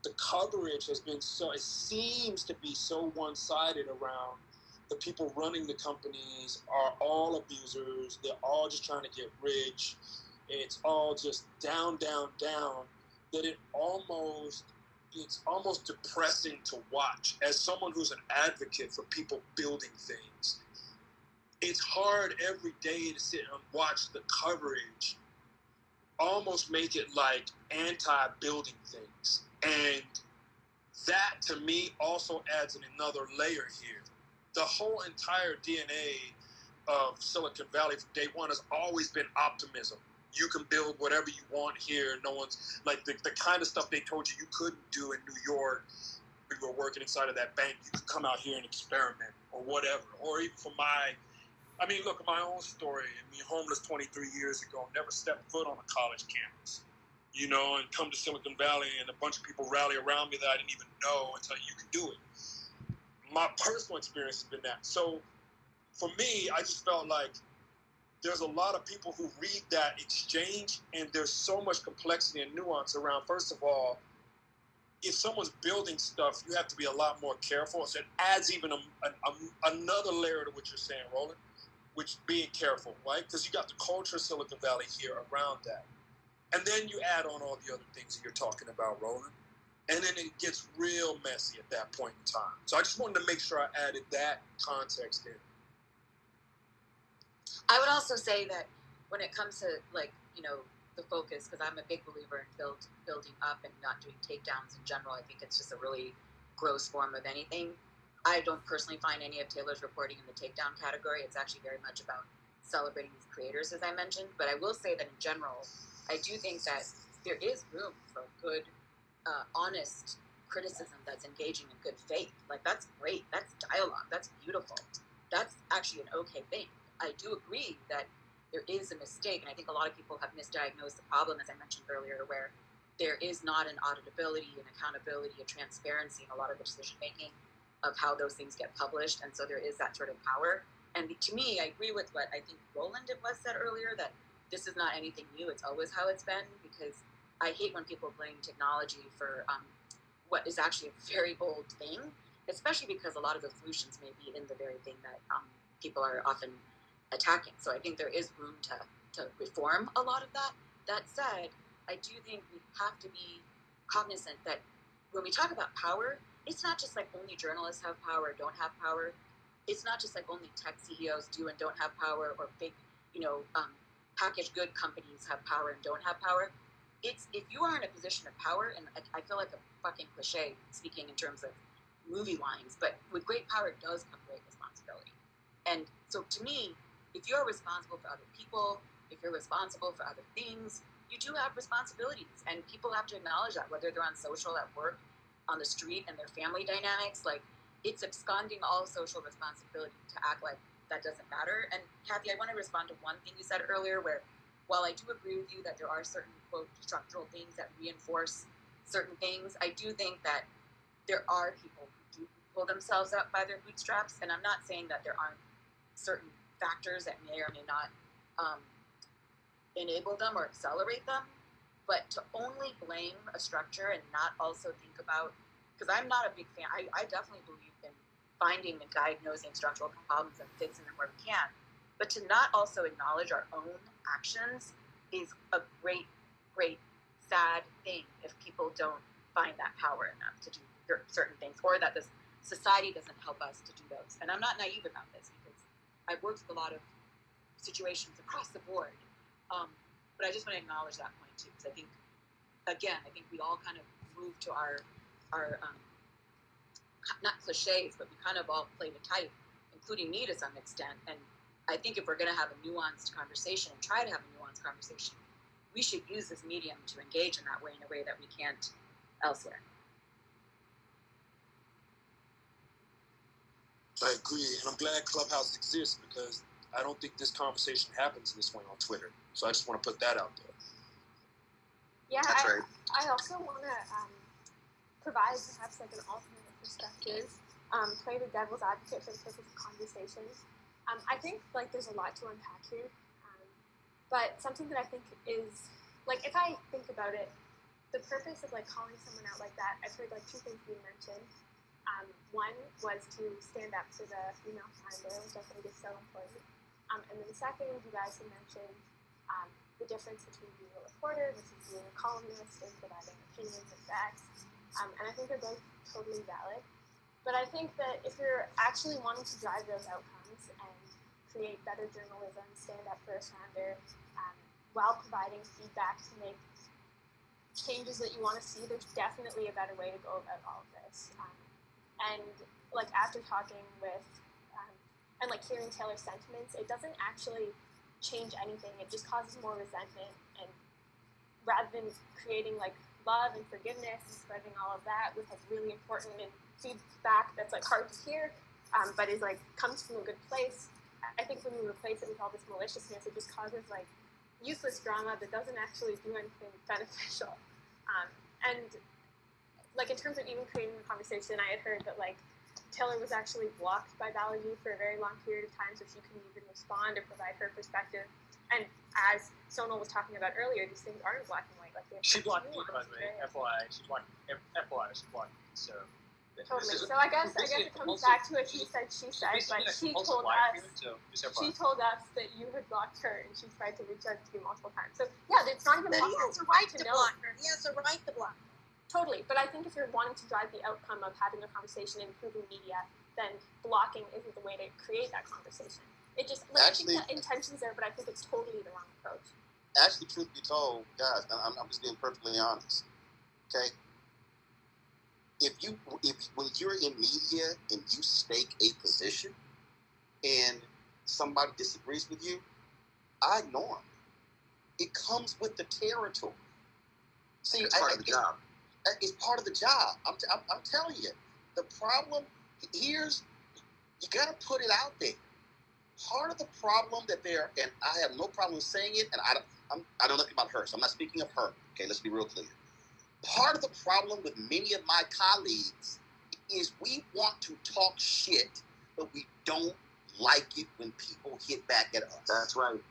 the coverage has been it seems to be so one-sided around the people running the companies are all abusers. They're all just trying to get rich. It's all just down, down, down, that it's almost depressing to watch. As someone who's an advocate for people building things, it's hard every day to sit and watch the coverage almost make it like anti-building things. And that, to me, also adds another layer here. The whole entire DNA of Silicon Valley from day one has always been optimism. You can build whatever you want here. No one's, like, the kind of stuff they told you couldn't do in New York, when you were working inside of that bank, you could come out here and experiment or whatever. Or even for look at my own story. Homeless 23 years ago, never stepped foot on a college campus, and come to Silicon Valley and a bunch of people rally around me that I didn't even know and tell you can do it. My personal experience has been that. So for me, I just felt like there's a lot of people who read that exchange, and there's so much complexity and nuance around. First of all, if someone's building stuff, you have to be a lot more careful. So it adds even another layer to what you're saying, Roland, which being careful, right? Because you got the culture of Silicon Valley here around that. And then you add on all the other things that you're talking about, Roland. And then it gets real messy at that point in time. So I just wanted to make sure I added that context in. I would also say that when it comes to, the focus, because I'm a big believer in building up and not doing takedowns in general. I think it's just a really gross form of anything. I don't personally find any of Taylor's reporting in the takedown category. It's actually very much about celebrating these creators, as I mentioned. But I will say that in general, I do think that there is room for good, honest criticism that's engaging in good faith. Like, that's great. That's dialogue. That's beautiful. That's actually an okay thing. I do agree that there is a mistake, and I think a lot of people have misdiagnosed the problem, as I mentioned earlier, where there is not an auditability, an accountability, a transparency in a lot of the decision-making of how those things get published, and so there is that sort of power. And to me, I agree with what I think Roland said earlier, that this is not anything new. It's always how it's been, because I hate when people blame technology for what is actually a very old thing, especially because a lot of the solutions may be in the very thing that people are often attacking. So I think there is room to reform a lot of that. That said, I do think we have to be cognizant that when we talk about power, it's not just like only journalists have power, don't have power. It's not just like only tech CEOs do and don't have power, or big, packaged good companies have power and don't have power. it's if you are in a position of power, and I feel like a fucking cliche speaking in terms of movie lines, but with great power does come great responsibility. And so to me, if you're responsible for other people, if you're responsible for other things, you do have responsibilities, and people have to acknowledge that, whether they're on social, at work, on the street, and their family dynamics. Like, it's absconding all social responsibility to act like that doesn't matter. And Kathy, I want to respond to one thing you said earlier, where while I do agree with you that there are certain, quote, structural things that reinforce certain things, I do think that there are people who do pull themselves up by their bootstraps. And I'm not saying that there aren't certain factors that may or may not enable them or accelerate them, but to only blame a structure and not also think about, because I'm not a big fan, I definitely believe in finding and diagnosing structural problems and fixing them where we can, but to not also acknowledge our own actions is a great, sad thing if people don't find that power enough to do certain things, or that this society doesn't help us to do those. And I'm not naive about this, because I've worked with a lot of situations across the board. But I just want to acknowledge that point too, because I think we all kind of move to our not cliches, but we kind of all play the type, including me to some extent. And I think if we're going to have a nuanced conversation and try to have a nuanced conversation, we should use this medium to engage in that way, in a way that we can't elsewhere. I agree, and I'm glad Clubhouse exists, because I don't think this conversation happens this way on Twitter. So I just want to put that out there. Yeah, I also want to provide perhaps like an alternate perspective, play the devil's advocate for the purpose of conversation. I think like there's a lot to unpack here, but something that I think is, like, if I think about it, the purpose of like calling someone out like that, I've heard like two things being mentioned. One was to stand up for the female founder, which I think is so important. And then the second, you guys had mentioned the difference between being a reporter versus being a columnist and providing opinions and facts. And I think they're both totally valid. But I think that if you're actually wanting to drive those outcomes and create better journalism, stand up for a founder, while providing feedback to make changes that you want to see, there's definitely a better way to go about all of this. And like after talking with and like hearing Taylor's sentiments, it doesn't actually change anything. It just causes more resentment, and rather than creating like love and forgiveness and spreading all of that with like really important and feedback that's like hard to hear, but is like comes from a good place, I think when you replace it with all this maliciousness, it just causes like useless drama that doesn't actually do anything beneficial. And like in terms of even creating a conversation, I had heard that like Taylor was actually blocked by Balaji for a very long period of time, so she couldn't even respond or provide her perspective. And as Sonal was talking about earlier, these things aren't black and white. Like she blocked me, by the way. FYI, she blocked me. So totally. So I guess it comes back to what she said. Like she told us that you had blocked her, and she tried to reach out to you multiple times. So yeah, it's not even possible. He has a right to block her. He has a right to block her. Totally, but I think if you're wanting to drive the outcome of having a conversation and improving media, then blocking isn't the way to create that conversation. It just, like, actually, I think the intention's there, but I think it's totally the wrong approach. Actually, truth be told, guys, I'm just being perfectly honest, okay? When you're in media and you stake a position and somebody disagrees with you, I ignore them. It comes with the territory. See, it's part of the job. It's part of the job. I'm telling you. The problem here's, you got to put it out there. Part of the problem that there, and I have no problem saying it, and I don't know nothing about her, so I'm not speaking of her. Okay, let's be real clear. Part of the problem with many of my colleagues is we want to talk shit, but we don't like it when people hit back at us. That's right.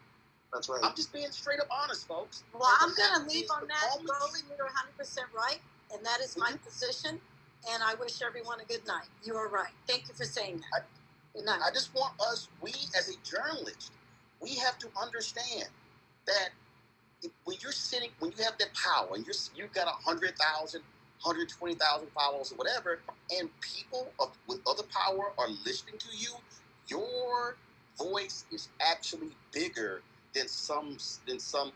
That's right. I'm just being straight up honest, folks. Well, I'm going to leave on that. Roland, you're 100% right, and that is my position, and I wish everyone a good night. You are right. Thank you for saying that. Good night. I just want us, we as a journalist, we have to understand that when you have that power, and you've got 100,000, 120,000 followers or whatever, and people with other power are listening to you, your voice is actually bigger than some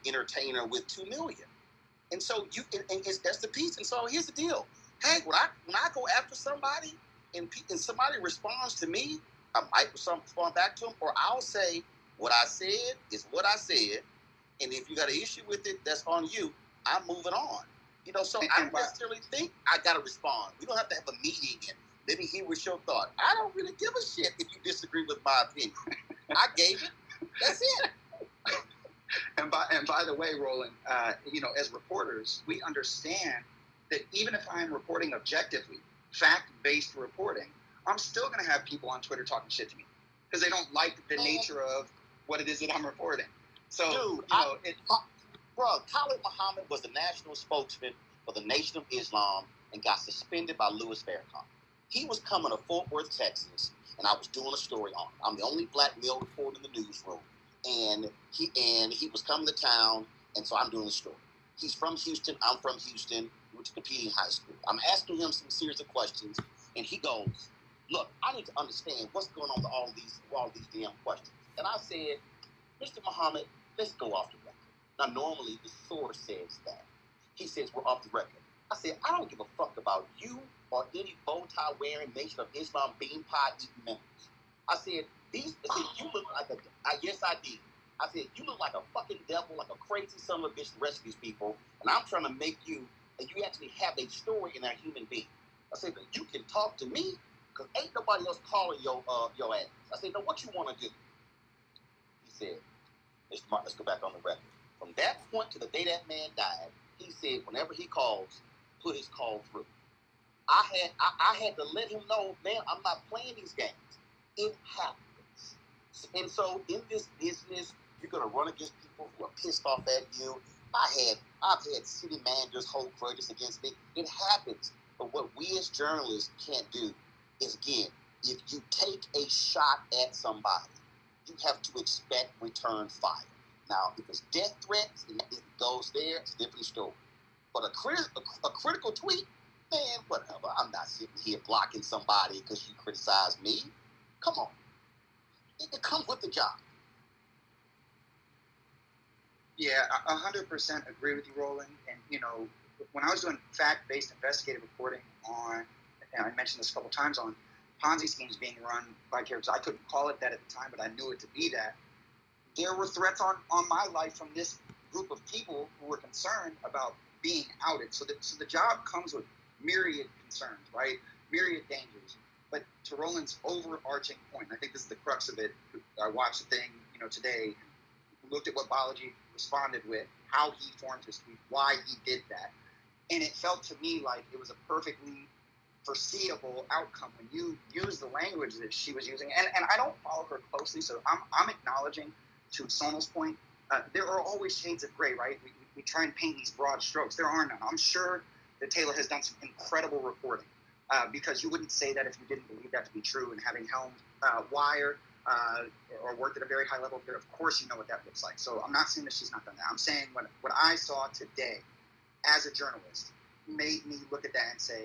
entertainer with 2 million. And so that's the piece. And so here's the deal. Hey, when I go after somebody and somebody responds to me, I might respond back to them, or I'll say what I said is what I said, and if you got an issue with it, that's on you. I'm moving on. So I don't necessarily think I got to respond. We don't have to have a meeting and let me hear what's your thought. I don't really give a shit if you disagree with my opinion. I gave it. That's it. And by the way, Roland, as reporters, we understand that even if I'm reporting objectively, fact-based reporting, I'm still going to have people on Twitter talking shit to me because they don't like the nature of what it is that I'm reporting. So, dude, Khalid Muhammad was the national spokesman for the Nation of Islam and got suspended by Louis Farrakhan. He was coming to Fort Worth, Texas, and I was doing a story on him. I'm the only black male reporter in the newsroom. And he was coming to town, and so I'm doing the story. He's from Houston. I'm from Houston. We went to competing high school. I'm asking him some series of questions, and he goes, "Look, I need to understand what's going on with all these damn questions." And I said, "Mr. Muhammad, let's go off the record." Now, normally the source says that. He says we're off the record. I said, "I don't give a fuck about you or any bow tie wearing Nation of Islam bean pie eating members." I said, you look like yes, I did. I said, you look like a fucking devil, like a crazy son of a bitch to rescue these people, and I'm trying to make you, and you actually have a story in that human being. I said, but you can talk to me, because ain't nobody else calling your ass. I said, now what you want to do? He said, let's go back on the record. From that point to the day that man died, he said, whenever he calls, put his call through. I had to let him know, man, I'm not playing these games. It happens. And so in this business, you're going to run against people who are pissed off at you. I've had city managers hold grudges against me. It happens. But what we as journalists can't do is, again, if you take a shot at somebody, you have to expect return fire. Now, if it's death threats and it goes there, it's a different story. But a critical tweet, man, whatever. I'm not sitting here blocking somebody because you criticize me. Come on. It comes with the job. Yeah, I 100% agree with you, Roland. And, when I was doing fact-based investigative reporting on, and I mentioned this a couple times, on Ponzi schemes being run by characters, I couldn't call it that at the time, but I knew it to be that. There were threats on my life from this group of people who were concerned about being outed. So the job comes with myriad concerns, right? Myriad dangers. But to Roland's overarching point, I think this is the crux of it. I watched the thing, today, looked at what Balaji responded with, how he formed his tweet, why he did that. And it felt to me like it was a perfectly foreseeable outcome when you use the language that she was using. And I don't follow her closely, so I'm acknowledging, to Sonal's point, there are always shades of gray, right? We try and paint these broad strokes. There are none. I'm sure that Taylor has done some incredible reporting. Because you wouldn't say that if you didn't believe that to be true. And having helmed Wire or worked at a very high level here, of course you know what that looks like. So I'm not saying that she's not done that. I'm saying what I saw today as a journalist made me look at that and say,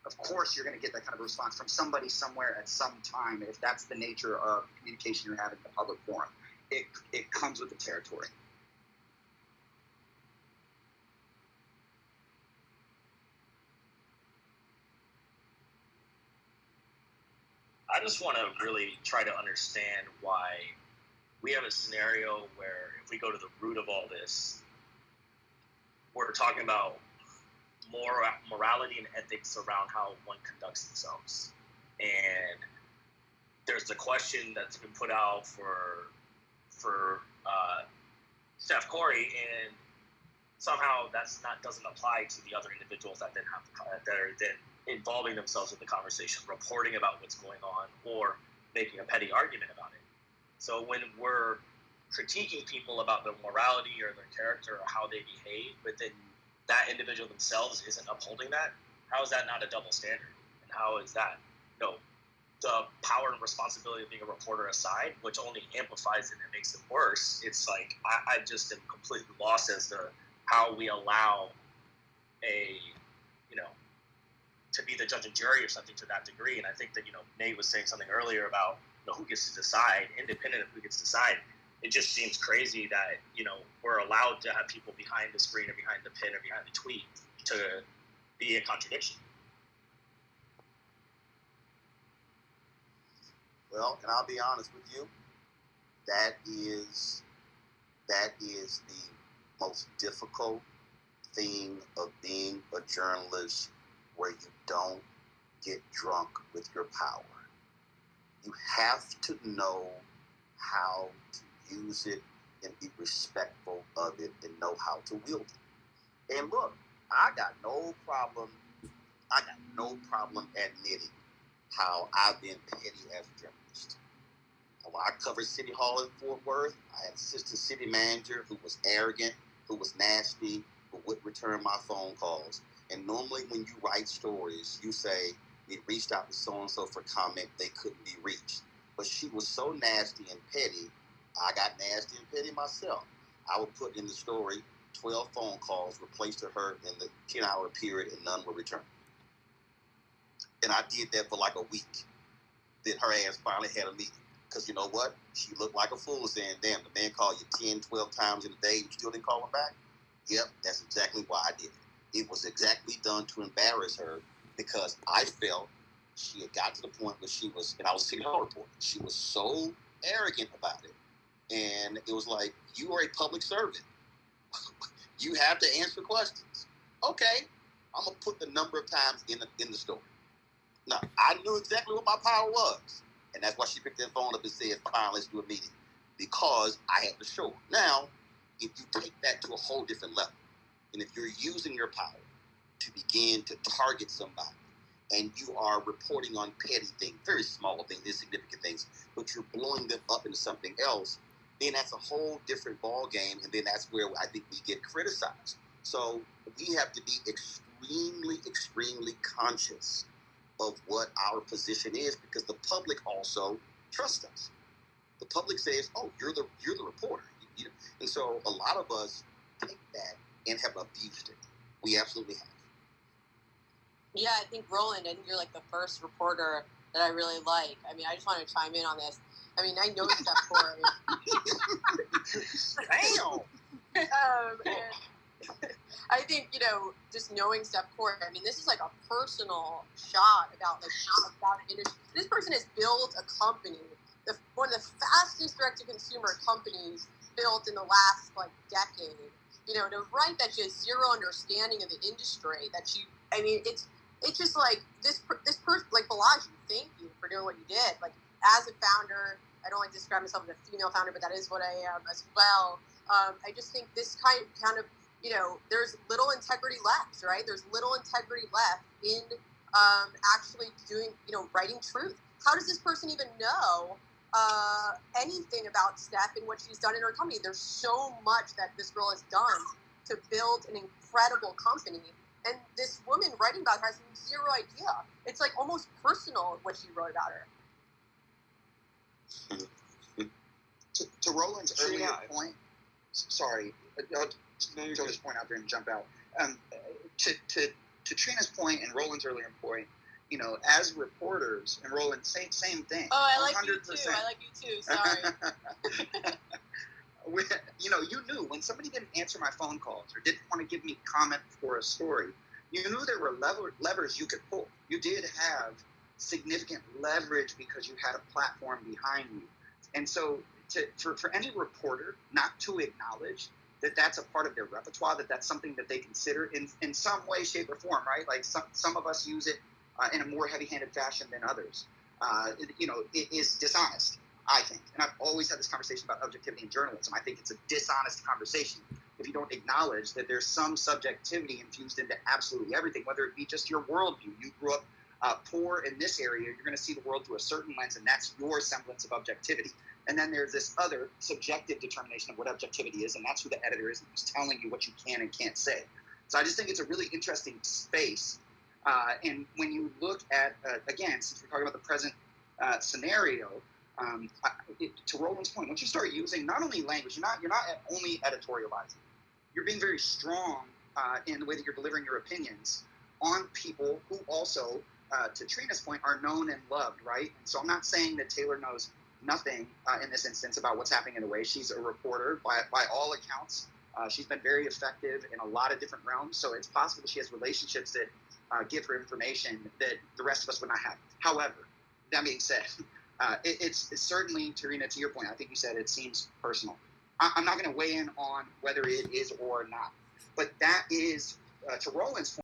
of course you're going to get that kind of response from somebody somewhere at some time if that's the nature of communication you're having in the public forum. It comes with the territory. I just want to really try to understand why we have a scenario where if we go to the root of all this, we're talking about morality and ethics around how one conducts themselves. And there's a question that's been put out for Steph Curry, and somehow doesn't apply to the other individuals that are then involving themselves in the conversation, reporting about what's going on, or making a petty argument about it. So when we're critiquing people about their morality or their character or how they behave, but then that individual themselves isn't upholding that, how is that not a double standard? And how is that, the power and responsibility of being a reporter aside, which only amplifies it and makes it worse? It's like, I just am completely lost as to how we allow to be the judge and jury or something to that degree. And I think that, Nate was saying something earlier about, who gets to decide, independent of who gets to decide. it just seems crazy that, we're allowed to have people behind the screen or behind the pin or behind the tweet to be a contradiction. Well, and I'll be honest with you, that is the most difficult thing of being a journalist, where you don't get drunk with your power. You have to know how to use it and be respectful of it and know how to wield it. And look, I got no problem admitting how I've been petty as a journalist. When I covered City Hall in Fort Worth, I had an assistant city manager who was arrogant, who was nasty, who wouldn't return my phone calls. And normally when you write stories, you say, we reached out to so-and-so for comment, they couldn't be reached. But she was so nasty and petty, I got nasty and petty myself. I would put in the story 12 phone calls replaced to her in the 10-hour period, and none were returned. And I did that for like a week. Then her ass finally had a meeting. Because you know what? She looked like a fool saying, damn, the man called you 10, 12 times in a day, you still didn't call him back? Yep, that's exactly why I did it. It was exactly done to embarrass her, because I felt she had got to the point where she was, and I was a City Hall reporter, she was so arrogant about it. And it was like, you are a public servant. You have to answer questions. Okay, I'm going to put the number of times in the story. Now, I knew exactly what my power was. And that's why she picked that phone up and said, fine, let's do a meeting. Because I had to show her. Now, if you take that to a whole different level, and if you're using your power to begin to target somebody, and you are reporting on petty things, very small things, insignificant things, but you're blowing them up into something else, then that's a whole different ball game, and then that's where I think we get criticized. So we have to be extremely, extremely conscious of what our position is, because the public also trusts us. The public says, "Oh, you're the reporter," and so a lot of us take that and have abused it. We absolutely have. Yeah, I think Roland, I think you're like the first reporter that I really like. I mean, I just want to chime in on this. I mean, I know Steph Curry. Damn. And I think, just knowing Steph Curry, I mean, this is like a personal shot about industry. This person has built a company, one of the fastest direct-to-consumer companies built in the last decade. To write that she has zero understanding of the industry, it's just like this person, like Balaji, thank you for doing what you did. Like, as a founder, I don't like to describe myself as a female founder, but that is what I am as well. I just think this kind of there's little integrity left, right? There's little integrity left in actually doing, writing truth. How does this person even know anything about Steph and what she's done in her company? There's so much that this girl has done to build an incredible company. And this woman writing about her has zero idea. It's like almost personal what she wrote about her. To Roland's earlier point, sorry, I'll throw this point out there and jump out. To Trina's point and Roland's earlier point, as reporters, and Roland, same thing. Oh, I like 100%. You too. I like you too. Sorry. You knew when somebody didn't answer my phone calls or didn't want to give me comment for a story, you knew there were levers you could pull. You did have significant leverage because you had a platform behind you. And so for any reporter not to acknowledge that that's a part of their repertoire, that's something that they consider in some way, shape, or form, right? Like some of us use it in a more heavy-handed fashion than others. It is dishonest, I think. And I've always had this conversation about objectivity in journalism. I think it's a dishonest conversation if you don't acknowledge that there's some subjectivity infused into absolutely everything, whether it be just your worldview. You grew up poor in this area, you're going to see the world through a certain lens, and that's your semblance of objectivity. And then there's this other subjective determination of what objectivity is, and that's who the editor is, who's telling you what you can and can't say. So I just think it's a really interesting space. And when you look at, again, since we're talking about the present scenario, to Roland's point, once you start using not only language, you're not only editorializing. You're being very strong in the way that you're delivering your opinions on people who also, to Trina's point, are known and loved, right? And so I'm not saying that Taylor knows nothing in this instance about what's happening in the way. She's a reporter by all accounts. She's been very effective in a lot of different realms. So it's possible she has relationships that give her information that the rest of us would not have. However, that being said, it's certainly, Tarina, to your point, I think you said it seems personal. I'm not going to weigh in on whether it is or not. But that is, to Roland's point,